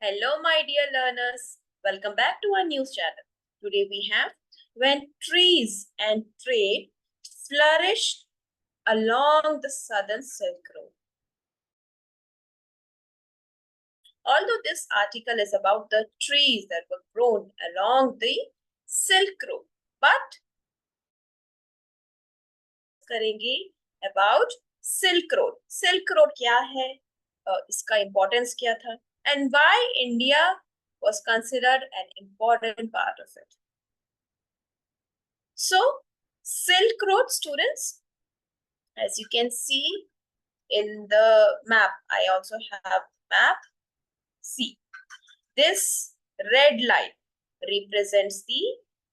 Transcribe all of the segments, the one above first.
Hello, my dear learners. Welcome back to our news channel. Today we have when trees and trade flourished along the southern Silk Road. Although this article is about the trees that were grown along the Silk Road, but करेंगे about Silk Road. Silk Road क्या है? इसका importance क्या था? And why India was considered an important part of it. So, Silk Road students, as you can see in the map, I also have map. See, this red line represents the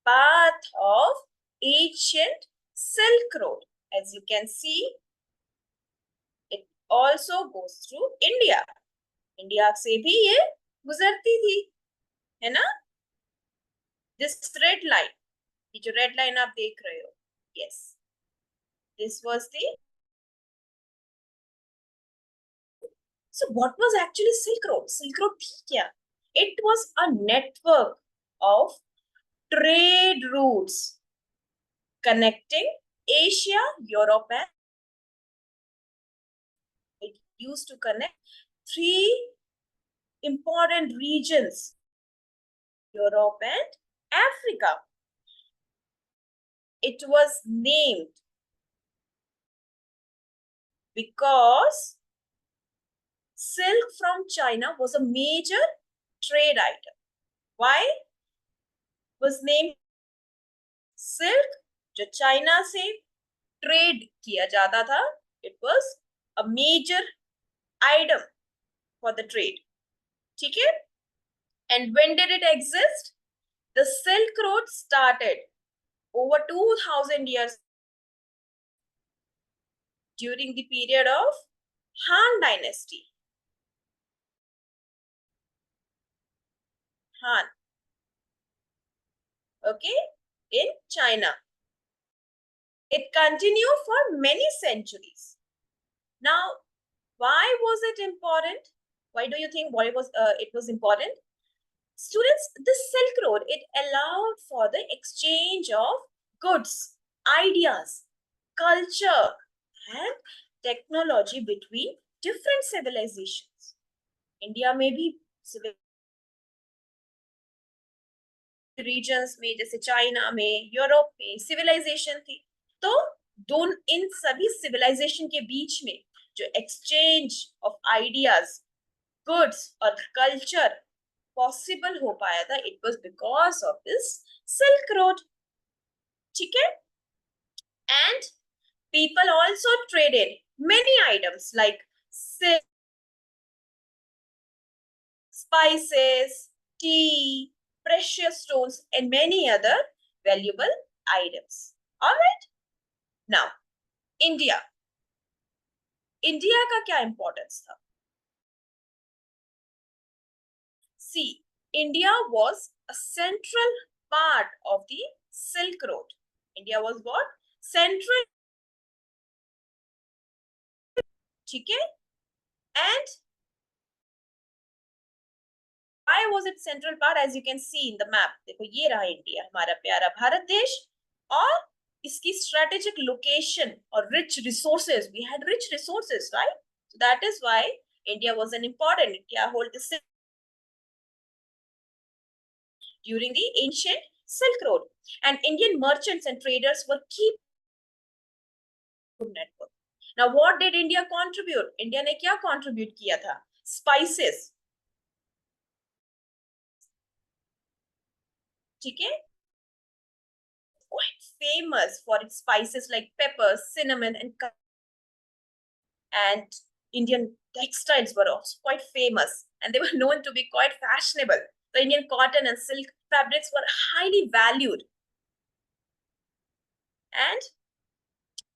path of ancient Silk Road. As you can see, it also goes through India. India से भी ये गुजरती थी, है ना? This red line, ये जो red line आप देख रहे हो, yes, this was the. So what was actually Silk Road? Silk Road थी क्या? It was a network of trade routes connecting Asia, Europe, and it used to connect three important regions, Europe and Africa. It was named because silk from China was a major trade item. Why was named silk? जो China से trade किया जाता था, it was a major item for the trade. ठीक है? And when did it exist? The Silk Road started over 2000 years during the period of Han Dynasty. Han. Okay? In China. It continued for many centuries. Now, why was it important? Why do you think it was important? Students, the Silk Road, it allowed for the exchange of goods, ideas, culture, and technology between different civilizations. India में भी regions में, जैसे China में, Europe में civilisation थी, तो इन सभी civilisation के बीच में जो एक्सचेंज ऑफ आइडियाज, गुड्स और कल्चर पॉसिबल हो पाया था, it was because of this silk road. ठीक है? And people also traded many items like silk, spices, tea, precious stones, and many other valuable items. All right? Now, India. India का क्या importance था? See, India was a central part of the Silk Road. India was what? Central. ठीक है? And why was it central part? As you can see in the map, देखो ये रहा India, हमारा प्यारा भारत देश, और इसकी strategic location और rich resources. We had rich resources, right? So that is why India was an important. India hold the during the ancient Silk Road, and Indian merchants and traders were key network. Now, what did India contribute? India ने क्या contribute किया था? Spices. ठीक है? Quite famous for its spices like pepper, cinnamon, and Indian textiles were also quite famous, and they were known to be quite fashionable. The Indian cotton and silk fabrics were highly valued. And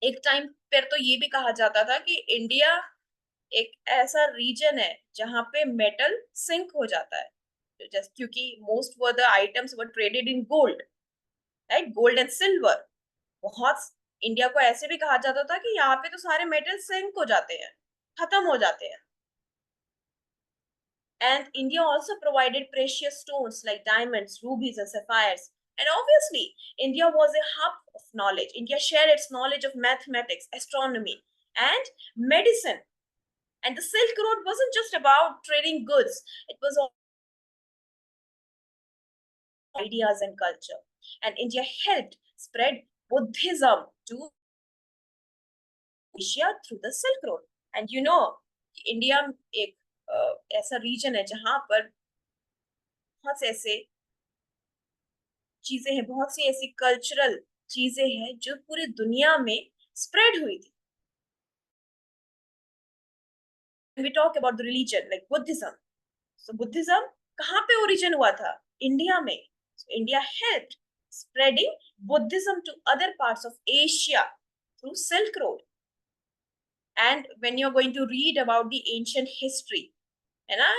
एक time पर तो ये भी कहा जाता था कि India एक ऐसा रीजन है जहां पे मेटल सिंक हो जाता है, जस्ट क्योंकि most were the items were traded in gold, right? Gold and silver. बहुत इंडिया को ऐसे भी कहा जाता था कि यहाँ पे तो सारे मेटल सिंक हो जाते हैं, खत्म हो जाते हैं. And India also provided precious stones like diamonds, rubies, and sapphires. And obviously, India was a hub of knowledge. India shared its knowledge of mathematics, astronomy, and medicine. And the Silk Road wasn't just about trading goods, it was all ideas and culture. And India helped spread Buddhism to Asia through the Silk Road. And you know, India एक ऐसा reason है जहां पर बहुत से ऐसे चीजें हैं, बहुत सी ऐसी कल्चरल चीजें हैं जो पूरी दुनिया में स्प्रेड हुई थी. We talk about the religion like Buddhism. So Buddhism कहाँ पे ओरिजिन हुआ था? इंडिया में. So India helped spreading Buddhism to other parts of Asia through Silk Road. And when you're going to read about the ancient history, है ना,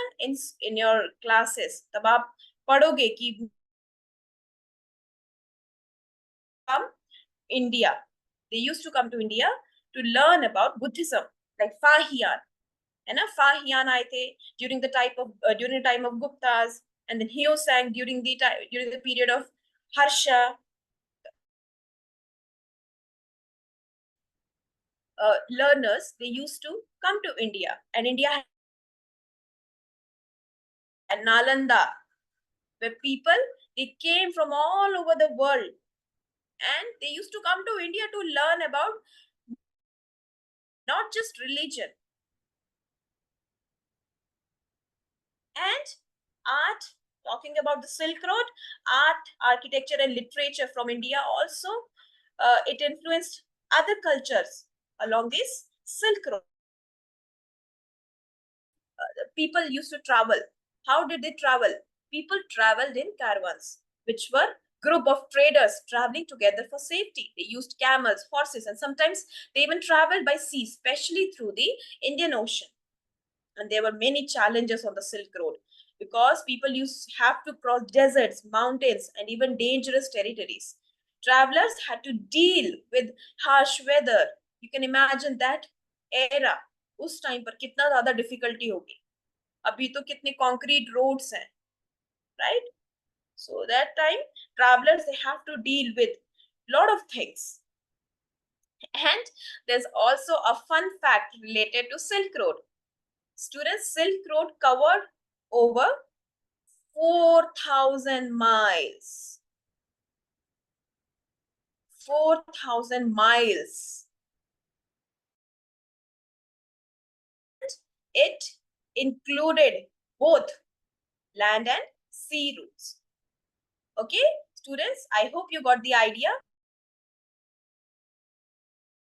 in your classes, तब आप पढ़ोगे कि India, they used to come to India to learn about Buddhism, like Fahiyan. है ना, Fahiyan आए थे during the time of Guptas, and then Hyo-sang during the period of Harsha. Learners, they used to come to India, and India and Nalanda, where people, they came from all over the world, and they used to come to India to learn about not just religion and art. Talking about the Silk Road, art, architecture, and literature from India also, it influenced other cultures along this Silk Road. People used to travel. How did they travel? People traveled in caravans, which were group of traders traveling together for safety. They used camels, horses, and sometimes they even traveled by sea, especially through the Indian Ocean. And there were many challenges on the Silk Road because people used have to cross deserts, mountains, and even dangerous territories. Travelers had to deal with harsh weather. You can imagine that era. उस time पर कितना ज्यादा difficulty होगी. अभी तो कितने concrete roads हैं, right? So that time travelers, they have to deal with lot of things. And there's also a fun fact related to Silk Road. Students, Silk Road covered over 4,000 miles. 4,000 miles. It included both land and sea routes. Okay, students, I hope you got the idea.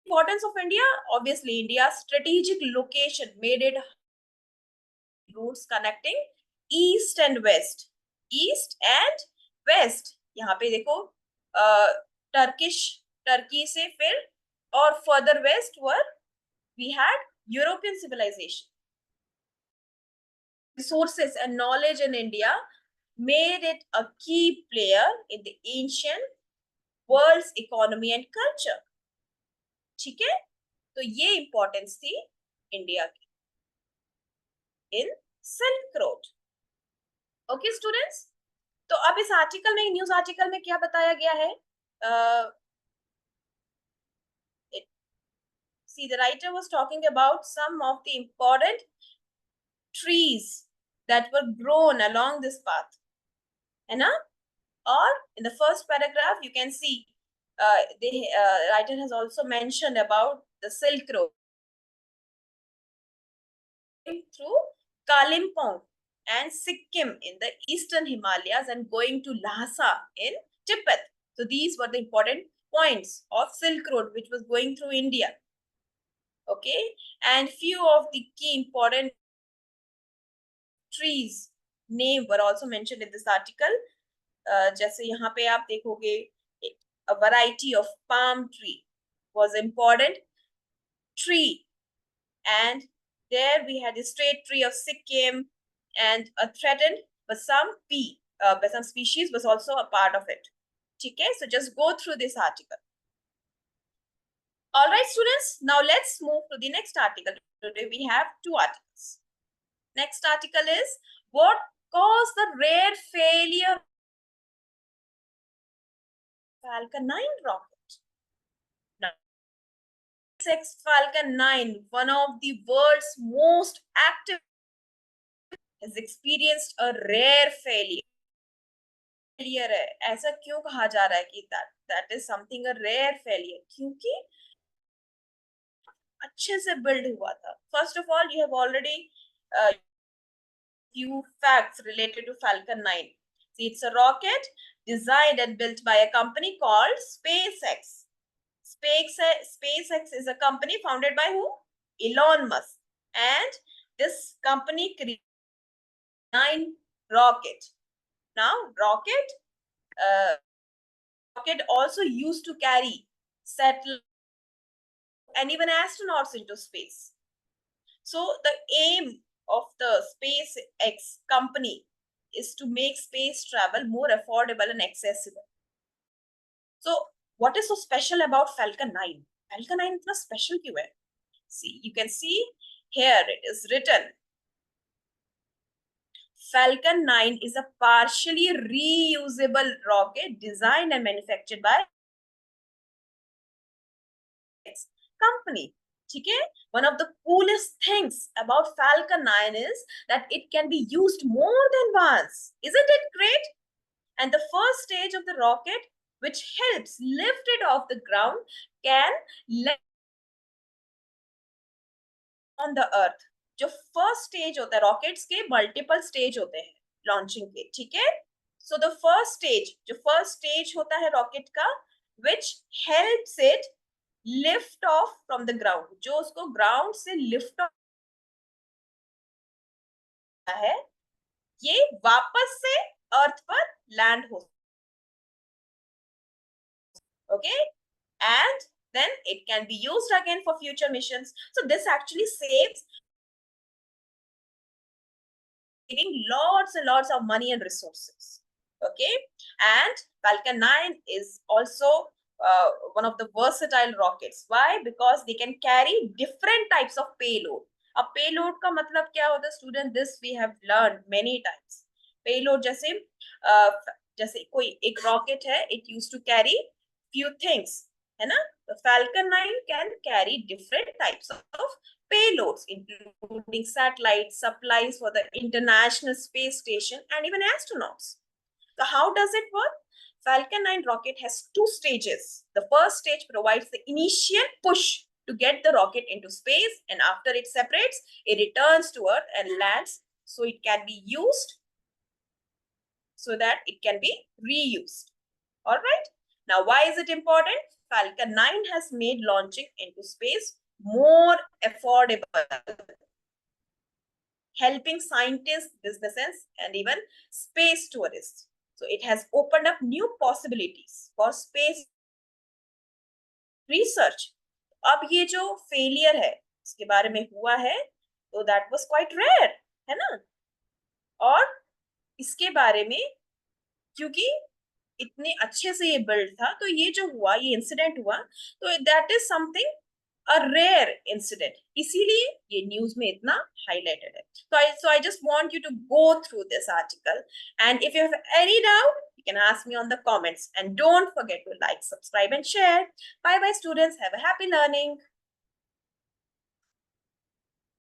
Importance of India, obviously India's strategic location made it routes connecting east and west. East and west. यहाँ पे देखो Turkey से फिर और further west were we had European civilization. Resources and knowledge in India made it a key player in the ancient world's economy and culture. ठीक है, तो ये इंपॉर्टेंस थी इंडिया की in silk road. Okay students, तो अब इस article में, न्यूज आर्टिकल में क्या बताया गया है? See, the writer was talking about some of the important trees that were grown along this path. है ना? Or in the first paragraph, you can see the writer has also mentioned about the Silk Road through Kalimpong and Sikkim in the eastern Himalayas and going to Lhasa in Tibet. So these were the important points of Silk Road which was going through India. Okay, and few of the key important trees name were also mentioned in this article. जैसे यहाँ पे आप देखोगे, a variety of palm tree was important tree, and there we had the straight tree of Sikkim, and a threatened but some species was also a part of it. Okay, so just go through this article. All right, students, now let's move to the next article. Today we have two articles. Next article is What caused the rare failure Falcon 9 rocket? Now, SpaceX Falcon 9, one of the world's most active, has experienced a rare failure. Failure है, ऐसा क्यों कहा जा रहा है कि that is something a rare failure? क्योंकि अच्छे से build हुआ था. First of all, you have already few facts related to Falcon 9. See, it's a rocket designed and built by a company called SpaceX. SpaceX is a company founded by who? Elon Musk. And this company created 9 rocket. Now, rocket also used to carry satellites and even astronauts into space. So the aim of the SpaceX company is to make space travel more affordable and accessible. So what is so special about Falcon 9? Falcon 9 इतना special क्यों है? See, you can see here it is written. Falcon 9 is a partially reusable rocket designed and manufactured by company. Okay? One of the coolest things about Falcon 9 is that it can be used more than once. Isn't it great? And the first stage of the rocket, which helps lift it off the ground, can land on the earth. जो first stage होता है rockets के multiple stage होते हैं launching के, ठीक है? So the first stage होता है रॉकेट का which helps it lift off from the ground, जो उसको ग्राउंड से लिफ्ट ऑफ है, ये वापस से अर्थ पर लैंड हो, okay, and then it can be used again for future missions. So this actually saves lots and lots of money and resources. Okay, and Falcon 9 is also one of the versatile rockets. Why? Because they can carry different types of payload. अब payload का मतलब क्या होता है student? This we have learned many times. Payload जैसे कोई एक rocket है, it used to carry few things, है ना? The Falcon 9 can carry different types of payloads, including satellites, supplies for the International Space Station, and even astronauts. So how does it work? Falcon 9 rocket has 2 stages. The first stage provides the initial push to get the rocket into space, and after it separates, it returns to Earth and lands so it can be used, so that it can be reused. All right. Now, why is it important? Falcon 9 has made launching into space more affordable, helping scientists, businesses, and even space tourists. So it has opened up new possibilities for space research. अब ये जो failure है, इसके बारे में हुआ है, तो that was quite rare, है ना? और इसके बारे में क्योंकि इतने अच्छे से ये बिल्ड था, तो ये जो हुआ, ये इंसिडेंट हुआ, तो that is something a rare incident, इसीलिए ये न्यूज में इतना हाईलाइटेड है. So I just want you to go through this article, and if you have any doubt, you can ask me on the comments, and don't forget to like, subscribe, and share. Bye bye students, have a happy learning.